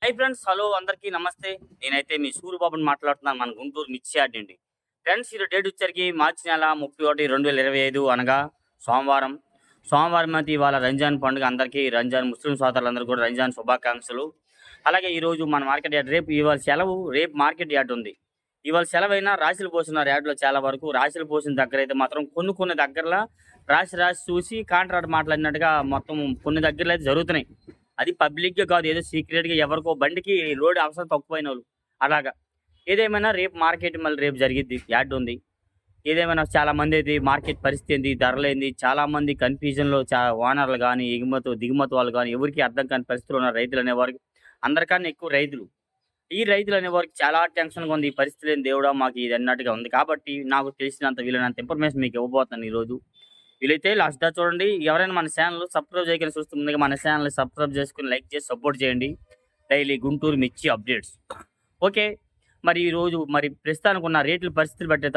Hi friends, hello అందరికీ నమస్తే. నేనైతే మీ సూరిబాబుని మాట్లాడుతున్నాను, మన గుంటూరు మిర్చి యార్డ్ నుండి. ఫ్రెండ్స్, ఈరోజు డేట్ వచ్చరికి మార్చి నెల 31, 2025 అనగా సోమవారం. సోమవారం అయితే ఇవాళ రంజాన్ పండుగ. అందరికీ రంజాన్, ముస్లిం సోదరులందరూ కూడా రంజాన్ శుభాకాంక్షలు. అలాగే ఈరోజు మన మార్కెట్ యార్డ్ ఇవాళ సెలవు, రేపు మార్కెట్ యార్డ్ ఉంది. ఇవాళ సెలవైనా రాశులు పోస్తున్నారు యార్డ్లో. చాలా వరకు రాశులు పోసిన దగ్గర అయితే మాత్రం కొన్ని దగ్గరలో రాసి చూసి కాంట్రాక్ట్ మాట్లాడినట్టుగా మొత్తం కొన్ని దగ్గరలో అయితే జరుగుతున్నాయి. అది పబ్లిక్‌గా కాదు, ఏదో సీక్రెట్‌గా ఎవరికో బండికి లోడ్ అవసరం తక్కువైనోళ్ళు అలాగా. ఏదేమైనా రేపు మార్కెట్ మళ్ళీ రేపు జరిగిద్ది. యార్డ్ ఉంది. ఏదేమైనా చాలామందైతే మార్కెట్ పరిస్థితి ఏంది, ధరలేంది, చాలామంది కన్‌ఫ్యూజన్‌లో ఓనర్‌లు గాని, దిగుమతి వాళ్ళు గాని ఎవరికీ అర్థం కాని పరిస్థితిలో ఉన్నారు రైతులనేవారు. అందరికన్నా ఎక్కువ రైతులు. ఈ రైతులనేవారికి చాలా టెన్షన్‌గా ఉంది. ఈ పరిస్థితి లేని దేవుడా మాకు ఇది అన్నట్టుగా ఉంది. కాబట్టి నాకు తెలిసినంత వీలైనంత ఇన్ఫర్మేషన్ మీకు ఇవ్వబోతున్నాను ఈరోజు. వీలైతే లాస్ట్ దాకా చూడండి. ఎవరైనా మన ఛానల్ సబ్స్క్రైబ్ చేయకుండా చూస్తే ముందుగా మన ఛానల్‌ని సబ్స్క్రైబ్ చేసుకొని, లైక్ చేసి సపోర్ట్ చేయండి. డైలీ గుంటూరు మిర్చి అప్డేట్స్. ఓకే. మరి ఈరోజు ప్రస్తుతానికి ఉన్న రేట్ల పరిస్థితులు బట్టి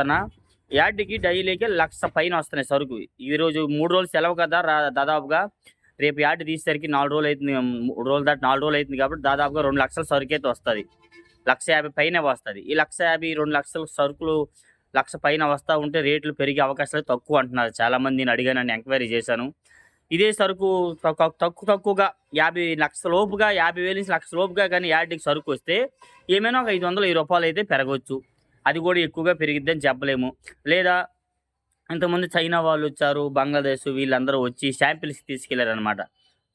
యార్డ్‌కి డైలీకి 1,00,000 పైన వస్తున్నాయి సరుకు. ఈరోజు 3 రోజులు సెలవు కదా దాదాపుగా. రేపు యార్డ్ తీసేసరికి 4 రోజులు అయితుంది. 3 రోజులు దాటి 4 రోజులు అయితుంది కాబట్టి దాదాపుగా 2,00,000 సరుకైతే వస్తది. 1,50,000 పైనే వస్తది. ఈ 1,50,000, 2,00,000 సరుకులు 1,00,000 పైన వస్తా ఉంటే రేట్లు పెరిగే అవకాశాలు తక్కువ అంటున్నారు. చాలామంది నేను అడిగానని ఎంక్వైరీ చేశాను. ఇదే సరుకు తక్కువగా 50,00,000 లోపుగా, 50,000 నుంచి 1,00,000 లోపుగా కానీ యార్డ్‌కి సరుకొస్తే ఏమైనా ఒక రూ. 500 అయితే పెరగొచ్చు. అది కూడా ఎక్కువగా పెరిగిద్దని చెప్పలేము. లేదా ఇంతకుముందు చైనా వాళ్ళొచ్చారు, బంగ్లాదేశ్ వీళ్ళందరూ వచ్చి శాంపిల్స్ తీసుకెళ్లారనమాట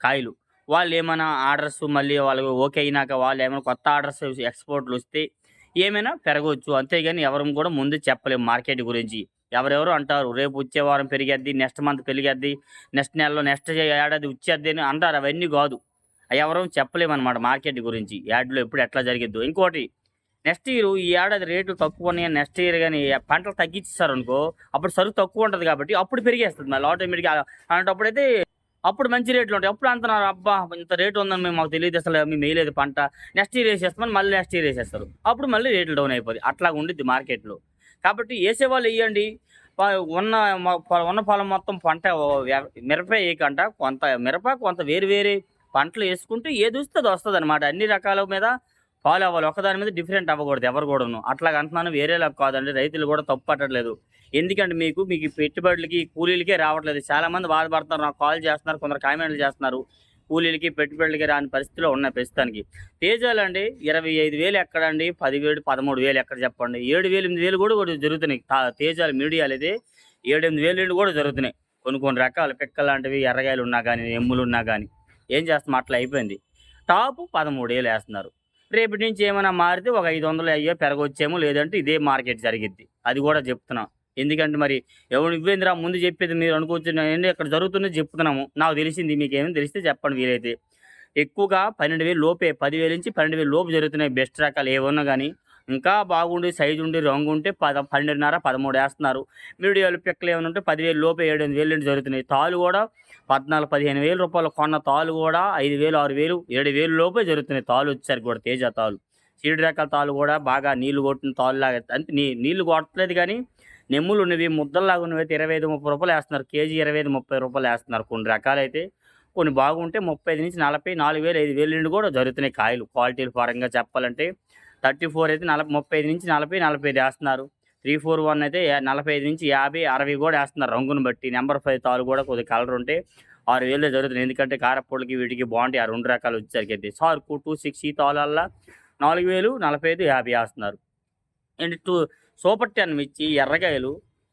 కాయలు. వాళ్ళేమన్నా ఆర్డర్స్ మళ్ళీ వాళ్ళకి ఓకే అయినాక వాళ్ళేమైనా కొత్త ఆర్డర్స్ ఎక్స్‌పోర్ట్‌లొస్తే ఏమైనా పెరగొచ్చు. అంతేగాని ఎవరం కూడా ముందు చెప్పలేము మార్కెట్ గురించి. ఎవరెవరో అంటారు, రేపు వచ్చే వారం పెరిగేద్ది, నెక్స్ట్ మంత్ పెరిగేద్ది, నెక్స్ట్ నెలలో నెక్స్ట్ ఏడాది వచ్చేద్ది అని అంటారు. అవన్నీ కాదు. ఎవరం చెప్పలేమనమాట మార్కెట్ గురించి. యార్డ్‌లో ఎప్పుడు ఎట్లా జరిగిద్దో. ఇంకోటి, నెక్స్ట్ ఇయర్ ఈ ఏడాది రేట్లు తక్కువున్నాయని నెక్స్ట్ ఇయర్ గాని పంటలు తగ్గిచ్చేసారనుకో, అప్పుడు సరుకు తక్కువ ఉంటది కాబట్టి అప్పుడు పెరిగేస్తది మళ్ళీ ఆటోమేటిక్‌గా. అలాంటప్పుడైతే అప్పుడు మంచి రేట్లుంటాయి. అప్పుడు అంటున్నారు, అబ్బా! ఇంత రేట్ ఉందని మాకు తెలీదు, అసలు మేము వేయలేదు పంట. నెక్స్ట్ ఇయర్ ఏసేస్తామని మళ్ళీ నెక్స్ట్ ఇయర్ ఏసేస్తారు. అప్పుడు మళ్ళీ రేట్లు డౌన్ అయిపోతాయి. అట్లాగా ఉండిద్ది మార్కెట్‌లో. కాబట్టి ఏసేవాళ్ళు ఎయ్యండి. ప ఉన్న ఉన్న పొలం మొత్తం పంట మిరపే ఏయకంట. కొంత మిరప, కొంత వేరు వేరే పంటలు ఏసుకుంటే ఏదొస్తే అది వస్తదనమాట. అన్ని రకాల మీద ఫాలో అవ్వాలి. ఒకదాని మీద డిఫరెంట్ అవ్వకూడదు ఎవరు కూడాను. అట్లాగ అంటున్నాను, వేరేలాగా కాదండి. రైతులు కూడా తప్పు పట్టట్లేదు. ఎందుకంటే మీకు ఈ పెట్టుబడులకి, కూలీలకే రావట్లేదు. చాలామంది బాధపడుతున్నారు. నాకు కాల్ చేస్తున్నారు, కొందరు కామెంట్లు చేస్తున్నారు. కూలీలకి, పెట్టుబడులకి రాని పరిస్థితిలో ఉన్నాయి ప్రస్తుతానికి. తేజాలండి 25,000 ఎక్కడండి? 10,000, 13,000 ఎక్కడ చెప్పండి? 7,000, 8,000 కూడా జరుగుతున్నాయి. తేజాలు మీడియాలైతే 7, 8,000 నుండి కూడా జరుగుతున్నాయి. కొన్ని రకాలు పిక్కలాంటివి, ఎర్రగాయలు ఉన్నా గానీ, ఎమ్ములున్నా గానీ. ఏం చేస్తాం, అట్లా అయిపోయింది. టాపు 13,000 ఏస్తున్నారు. రేపటి నుంచి ఏమైనా మారితే ఒక 500 అయ్యో పెరగొచ్చేమో, లేదంటే ఇదే మార్కెట్ జరిగిద్ది. అది కూడా చెప్తున్నా. ఎందుకంటే మరి ఎవరు నువ్వేందిరా ముందు చెప్పేది మీరు అనుకోవచ్చు. ఏంటి ఇక్కడ జరుగుతున్నది చెప్తున్నాము. నాకు తెలిసింది, మీకేమైనా తెలిస్తే చెప్పండి వీలైతే. ఎక్కువగా 12,000 లోపే, 10,000 నుంచి 12,000 లోపు జరుగుతున్నాయి బెస్ట్ రకాలు ఏవున్నా గానీ. ఇంకా బాగుండి, సైజుండి, రంగుంటే 12.5, 13 ఏస్తున్నారు. మీడియాలు పిక్కలు ఏమైనా ఉంటే 10,000 లోపే, 7, 8,000 నుండి జరుగుతున్నాయి. తాలు కూడా 14,000, 15,000 కొన్న తాలు కూడా 5,000, 6,000, 7,000 లోపే జరుగుతున్నాయి. తాలు వచ్చేసరికి కూడా తేజ తాలు. సీడు రకాల తాలు కూడా బాగా నీళ్లు కొట్టిన తాళ్ళలాగా, అంటే నీళ్లు కొట్టలేదు కానీ నెమ్ములు ఉన్నవి, ముద్దల్లాగా ఉన్నవైతే 25, 30 ఏస్తున్నారు. కేజీ 25, 30 ఏస్తున్నారు. కొన్ని రకాలైతే కొన్ని బాగుంటే 35-40, 4,000, 5,000 నుండి కూడా జరుగుతున్నాయి కాయలు. క్వాలిటీల పరంగా చెప్పాలంటే 34 అయితే 35-40, 45 ఏస్తున్నారు. 341 అయితే 45-50, 60 కూడా ఏస్తున్నారు రంగును బట్టి. నెంబర్ 5 తాలు కూడా కొద్దిగా కలర్ ఉంటే 6,000 జరుగుతుంది. ఎందుకంటే కారప్పొడికి వీటికి బాగుంటాయి. ఆ 2 రకాలు వచ్చేసరికైతే. సార్కు 26 ఈ తాళల్లా 4,000, 45, 50 ఏస్తున్నారు. అండ్ సూపర్ 10 మిర్చి, ఎర్రకాయలు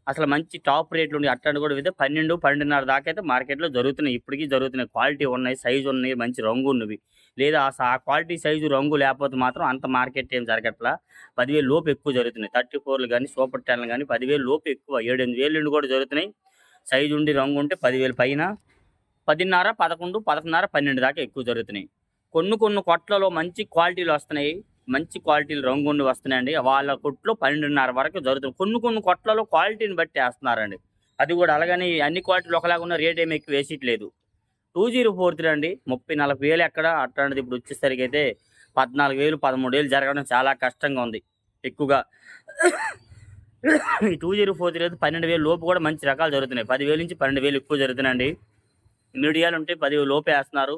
అసలు మంచి టాప్ రేట్లు ఉండి అట్లాంటి కూడా అయితే 12, 12.5 దాకా అయితే మార్కెట్‌లో జరుగుతున్నాయి. ఇప్పటికి జరుగుతున్నాయి. క్వాలిటీ ఉన్నాయి, సైజు ఉన్నాయి, మంచి రంగు ఉన్నవి. లేదా ఆ క్వాలిటీ, సైజు, రంగు లేకపోతే మాత్రం అంత మార్కెట్ ఏం జరగట్లా. 10,000 లోపు ఎక్కువ జరుగుతున్నాయి. 34లు గానీ, సూపర్ 10లు గానీ 10,000 లోపు ఎక్కువ. 7, 8,000 నుండి కూడా జరుగుతున్నాయి. సైజు ఉండి, రంగు ఉంటే 10,000 పైన. 10.5, 11, 11.5, 12 దాకా ఎక్కువ జరుగుతున్నాయి. కొన్ని కొట్లలో మంచి క్వాలిటీలు వస్తున్నాయి. మంచి క్వాలిటీలు రంగుండి వస్తున్నాయండి. వాళ్ళ కొట్లో 12.5 వరకు జరుగుతుంది. కొన్ని కొట్లలో క్వాలిటీని బట్టి ఏస్తున్నారండి. అది కూడా అలాగని అన్ని క్వాలిటీలు ఒకలాగా ఉన్న రేట్ ఏమి ఎక్కువ వేసిట్లేదు. 2043 అండి. 30, 40,000 ఎక్కడ అట్లాంటిది ఇప్పుడు వచ్చేసరికైతే 14,000, 13,000 జరగడం చాలా కష్టంగా ఉంది. ఎక్కువగా ఈ 2043 అయితే 12,000 లోపు కూడా మంచి రకాలు జరుగుతున్నాయి. 10,000 నుంచి 12,000 ఎక్కువ జరుగుతున్నాయండి. మీడియాలు ఉంటే 10,000 లోపే ఏస్తున్నారు.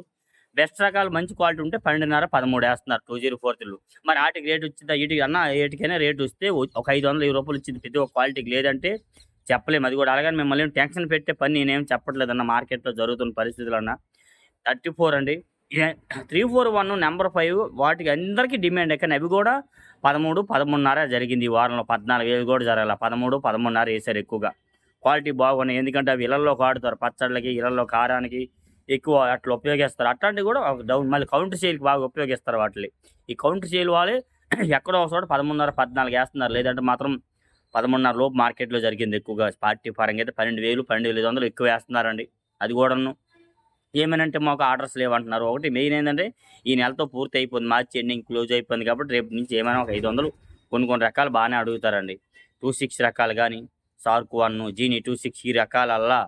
బెస్ట్ రకాలు మంచి క్వాలిటీ ఉంటే 12.5, 13 ఏస్తున్నారు 2040లు. మరి ఆటికి రేట్ వచ్చిద్దా? ఈటికి అన్నా ఏటికైనా రేట్ వస్తే ఒక రూ. 500 వచ్చిద్ది ప్రతి ఒక్క క్వాలిటీకి. లేదంటే చెప్పలేము. అది కూడా అలాగని మిమ్మల్ని టెన్షన్ పెట్టే పని నేనేం చెప్పట్లేదన్న మార్కెట్‌లో జరుగుతున్న పరిస్థితులన్నా. 34 అండి. 341 నంబర్ 5 వాటికి అందరికీ డిమాండే. కానీ అవి గూడా 13, 13.5 జరిగింది ఈ వారంలో. 14,000 గూడా జరగల. 13, 13.5 ఏశారు ఎక్కువగా. క్వాలిటీ బాగున్నాయి. ఎందుకంటే అవి ఇళ్లల్లోకి వాడుతారు. పచ్చళ్ళకి, ఇళ్లల్లో కారానికి ఎక్కువ అట్లా ఉపయోగిస్తారు. అట్లాంటివి గూడా డౌన్ మళ్ళీ కౌంటర్ సేల్‌కి బాగా ఉపయోగిస్తారు వాటిని. ఈ కౌంటర్ సేల్ వాళ్ళే ఎక్కడో ఒక చోట 13.5, 14 ఏస్తున్నారు. లేదంటే మాత్రం 13.5 లోపు మార్కెట్‌లో జరిగింది ఎక్కువగా. పార్టీ పరంగా అయితే 12,000, 12,500 ఎక్కువ ఏస్తున్నారండి. అది గూడాను. ఏమనంటే మాకు ఆర్డర్స్ లేవంటున్నారు. ఒకటి మెయిన్ ఏందంటే ఈ నెలతో పూర్తి అయిపోయింది. మార్చి ఎండింగ్ క్లోజ్ అయిపోయింది కాబట్టి రేపటి నుంచి ఏమైనా ఒక 500 కొన్ని రకాలు బానే అడుగుతారండి. 26 రకాలు గాని, షార్క్ 1, జీనీ 26 ఈ రకాలల్లా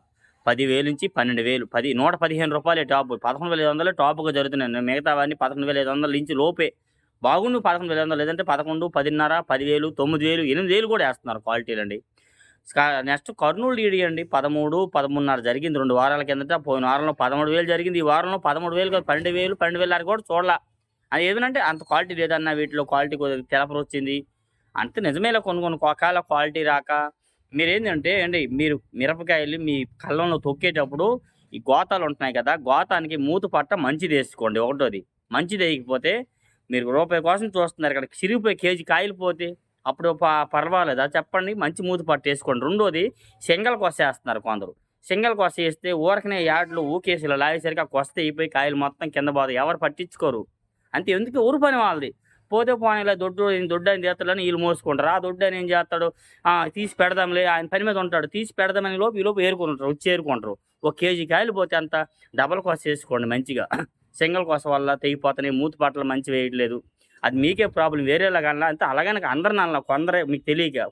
10,000 నుంచి 12,000 115 టాప్. 11,500 టాప్‌గా జరుగుతున్నాయి. మిగతావన్నీ 11,500 నుంచి లోపే. బాగుండు 11,500 లేదంటే 11, 10.5, 10,000, 9,000, 8,000 కూడా ఏస్తున్నారు క్వాలిటీలండి. నెక్స్ట్ కర్నూలు డీడీ 13, 13.5 జరిగింది 2 వారాల కిందట. పోయిన వారంలో 13,000 జరిగింది. ఈ వారంలో 13,000 కాదు 12,000, 12,500 కూడా చూడలా. అది ఏదనంటే అంత క్వాలిటీ లేదన్న వీటిలో క్వాలిటీ కొద్దిగా తెలపరొచ్చింది. అంతే నిజమేలే కొన్ని ఒకవేళ క్వాలిటీ రాక మీరేందంటే మీరు మిరపకాయలు మీ కళ్ళంలో తొక్కేటప్పుడు ఈ గోతాలు ఉంటున్నాయి కదా! గోతానికి మూత పట్ట మంచిదేసుకోండి ఒకటోది. మంచిదేయకపోతే మీరు రూపాయి కోసం చూస్తున్నారు. ఇక్కడ చిరిగిపోయి కేజీ కాయలు పోతే అప్పుడు పర్వాలేదా చెప్పండి? మంచి మూత పట్టేసుకోండి. రెండోది శెంగల్ కొసేస్తున్నారు కొందరు. శెంగల్ కొసేస్తే ఊరకనే యార్డ్‌లో ఊకేసి ఇలా లాగేసరికి ఆ కొస తెగిపోయి కాయలు మొత్తం కింద పోతాయి. ఎవరు పట్టించుకోరు. అంతే ఎందుకు ఎవరి పని వాళ్ళది. పోతే పోనీలే దొడ్డాయన తీస్తాడని ఈళ్ళు మోసుకుంటారు. ఆ దొడ్డాయన ఏం చేస్తాడు? తీసి పెడదాంలే ఆయన పని మీద ఉంటాడు. తీసి పెడదామనే లోపు ఈలోపు ఏరుకుంటారు. వచ్చి ఏరుకుంటారు. ఒక కేజీ కాయలు పోతే ఎంత? డబల్ కొసేసుకోండి మంచిగా. సింగిల్ కొస వల్ల తెగిపోతున్నాయి. మూతి పట్టలు మంచివి వేయట్లేదు. అది మీకే ప్రాబ్లమ్. వేరేలాగనలా అంటే అలాగనక అందరిని అనలా. కొందరే మీకు తెలియక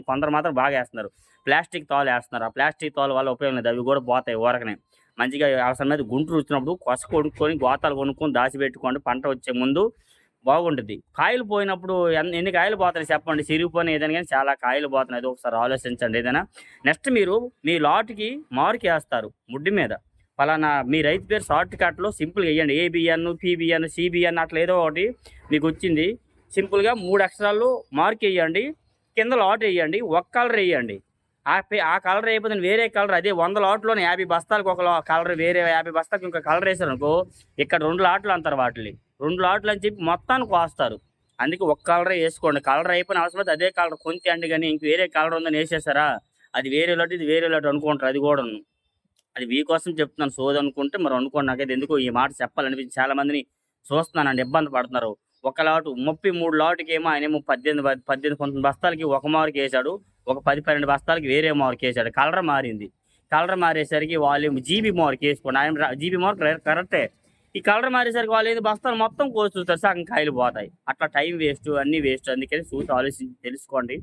కొందరు మాత్రం బాగా ఏస్తున్నారు. ప్లాస్టిక్ తాళ్ళేస్తున్నారు. ఆ ప్లాస్టిక్ తాళ్ళ వల్ల ఉపయోగం లేదు. అవి కూడా పోతాయి ఊరకనే. మంచిగా అవసరం మీద గుంటూరు వచ్చినప్పుడు కొస కొనుక్కొని, గోతాలు కొనుక్కొని దాచిపెట్టుకోండి. పంట వచ్చే ముందు బాగుంటది. కాయలు పోయినప్పుడు ఎన్ని కాయలు పోతాయి చెప్పండి? చిరిగిపోయిన ఏదైనా గాని చాలా కాయలు పోతున్నాయి. అది ఒకసారి ఆలోచించండి ఏదైనా. నెక్స్ట్ మీరు మీ లాట్‌కి మార్కేస్తారు ముడ్డి మీద. పలానా మీ రైతు పేరు షార్ట్ కట్‌లో సింపుల్‌గా ఎయ్యండి. ఏబీఎన్, పీబీఎన్, సీబీఎన్ అట్లా ఏదో ఒకటి మీకొచ్చింది. సింపుల్‌గా 3 అక్షరాలు మార్కెయ్యండి. కింద లాటెయ్యండి. ఒక కలరెయ్యండి. ఆ కలర్ అయిపోతే వేరే కలర్ అదే 100 లాట్‌లోనే 50 బస్తాలకు ఒక కలర్ వేరే 50 బస్తాలకు ఇంకో కలరేసారనుకో ఇక్కడ 2 లాట్లు అంటారు వాటిల్ని. 2 లాట్లు అని చెప్పి మొత్తానికి కోస్తారు. అందుకే ఒక కలరే ఏసుకోండి. కలర్ అయిపోయిన అవసరమైతే అదే కలర్ కొంతేయండి గాని ఇంక వేరే కలర్ ఉందని ఏసేసారా అది వేరే లాట్, ఇది వేరే లాట్ అనుకుంటారు అది గూడాను. అది మీకోసం చెప్తున్నాను. సోదనుకుంటే మరి అనుకోండి. నాకైతే ఎందుకో ఈ మాట చెప్పాలనిపించి చాలా మందిని చూస్తున్నానండి ఇబ్బంది పడుతున్నారు. ఒక లాటు 33 లాట్‌కేమో ఆయనేమో 18, 19 బస్తాలకి ఒక మార్కేసాడు. ఒక 10, 12 బస్తాలకి వేరే మార్కేసాడు. కలర్ మారింది. కలర్ మారేసరికి వాళ్ళేమో జీబీ మార్కేసుకోండి. ఆయన జీబీ మార్క్ కరెక్టే. ఈ కలర్ మారేసరికి వాళ్ళేంది బస్తాలు మొత్తం కోసేస్తారు. సగం కాయలు పోతాయి. అట్లా టైం వేస్టు, అన్నీ వేస్ట్. అందుకని చూసి ఆలోచించి తెలుసుకోండి.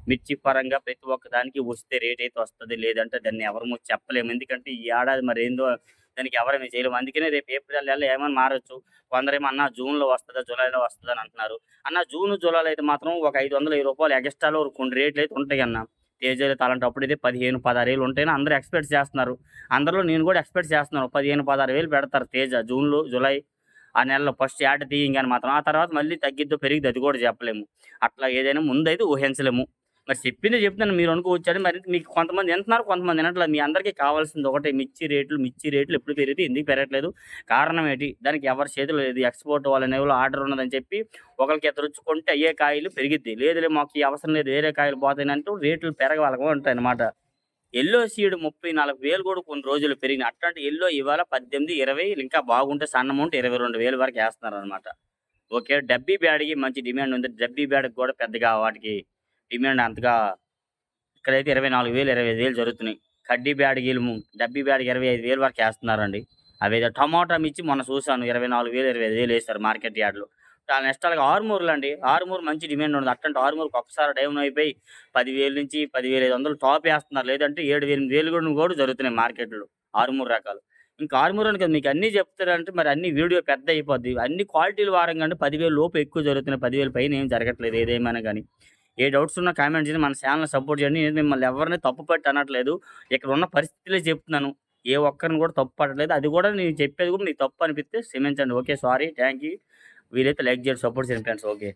మిర్చి పరంగా ప్రతి ఒక్క దానికి వస్తే రేటయితే వస్తది. లేదంటే దాన్ని ఎవరము చెప్పలేము. ఎందుకంటే ఈ ఏడాది మరేందో దానికి ఎవరేమి చేయలేము. అందుకనే రేపు ఏప్రిల్ నెలలో ఏమైనా మారొచ్చు. కొందరేమో అన్న జూన్‌లో వస్తదా? జులైలో వస్తదని అంటున్నారు. అన్న జూను, జూలైలో అయితే మాత్రం ఒక రూ. 500 ఎగస్ట్రాలో కొన్ని రేట్లయితే ఉంటాయన్న. తేజాలు అలాంటప్పుడైతే 15, 16,000 ఉంటాయని అందరూ ఎక్స్‌పెక్ట్ చేస్తున్నారు. అందరిలో నేను కూడా ఎక్స్‌పెక్ట్ చేస్తున్నాను. 15, 16,000 పెడతారు తేజ జూన్‌లో, జులై ఆ నెలలో ఫస్ట్ యాడ్ తీయంగానే మాత్రం. ఆ తర్వాత మళ్ళీ తగ్గిద్దో, పెరిగిద్దో అది కూడా చెప్పలేము. అట్లా ఏదైనా ముందైతే ఊహించలేము. మరి చెప్పిందే చెప్తున్నాను మీరు అనుకోవచ్చని మరి మీకు కొంతమంది వింటున్నారు, కొంతమంది వినట్లేదు. మీ అందరికీ కావాల్సింది ఒకటే మిర్చి రేట్లు ఎప్పుడు పెరిగితే ఎందుకు పెరగట్లేదు? కారణం ఏంటి? దానికి ఎవరి చేతిలో లేదు. ఎక్స్‌పోర్ట్ వాళ్ళ లెవెల్‌లో ఆర్డర్ ఉన్నదని చెప్పి ఒకళ్ళకి ఇద్దరొచ్చి కొంటే అయ్యే కాయలు పెరిగిద్ది. లేదులే మాకు ఈ అవసరం లేదు వేరే కాయలు పోతాయనంటూ రేట్లు పెరగవాలగా ఉంటాయన్నమాట. యెల్లో సీడ్ 30, 40,000 కూడా కొన్ని రోజులు పెరిగినాయి. అట్లాంటి యెల్లో ఇవాళ 18, 20 ఇంకా బాగుంటే సన్న అమౌంట్ 22,000 వరకు ఏస్తున్నారనమాట. ఓకే. డబ్బీ బ్యాడ్‌కి మంచి డిమాండ్ ఉంది. డబ్బీ బ్యాడ్‌కి కూడా పెద్దగా వాటికి డిమాండ్ అంతగా ఇక్కడైతే 24,000, 25,000 జరుగుతున్నాయి. కడ్డీ బ్యాడ్‌గీలు డబ్బీ బ్యాడ్‌కి 25,000 వరకు ఏస్తున్నారండి. అవేదో టమాటా మిర్చి మొన్న చూసాను 24,000, 25,000 ఏసారు మార్కెట్ యార్డ్‌లో. నెక్స్ట్ అలాగే ఆర్మూర్‌లండి. ఆర్మూర్ మంచి డిమాండ్ ఉంది. అట్లాంటి ఆర్మూర్‌కి ఒక్కసారి డౌన్ అయిపోయి 10,000 నుంచి 10,500 టాప్ ఏస్తున్నారు. లేదంటే 7,000, 8,000 కూడా జరుగుతున్నాయి మార్కెట్‌లో ఆర్మూర్ రకాలు. ఇంకా ఆర్మూర్ అని కాదు మీకు అన్నీ చెప్తారంటే మరి అన్నీ వీడియో పెద్ద అయిపోద్ది. అన్ని క్వాలిటీల వారంగా అంటే 10,000 లోపు ఎక్కువ జరుగుతున్నాయి. 10,000 పైన ఏం జరగట్లేదు ఏదేమైనా గాని. ఏ డౌట్స్ ఉన్నా కామెంట్ చేయండి. మన ఛానెల్‌ని సపోర్ట్ చేయండి. నేను మిమ్మల్ని ఎవరిని తప్పు పట్టి అనట్లేదు. ఇక్కడ ఉన్న పరిస్థితులే చెప్తున్నాను. ఏ ఒక్కరిని కూడా తప్పు పట్టలేదు. అది కూడా నేను చెప్పేది కూడా మీకు తప్పు అనిపిస్తే క్షమించండి. ఓకే. సారీ. Thank you. వీలైతే లైక్ చేయండి. సపోర్ట్ చేయండి ఫ్రెండ్స్. ఓకే.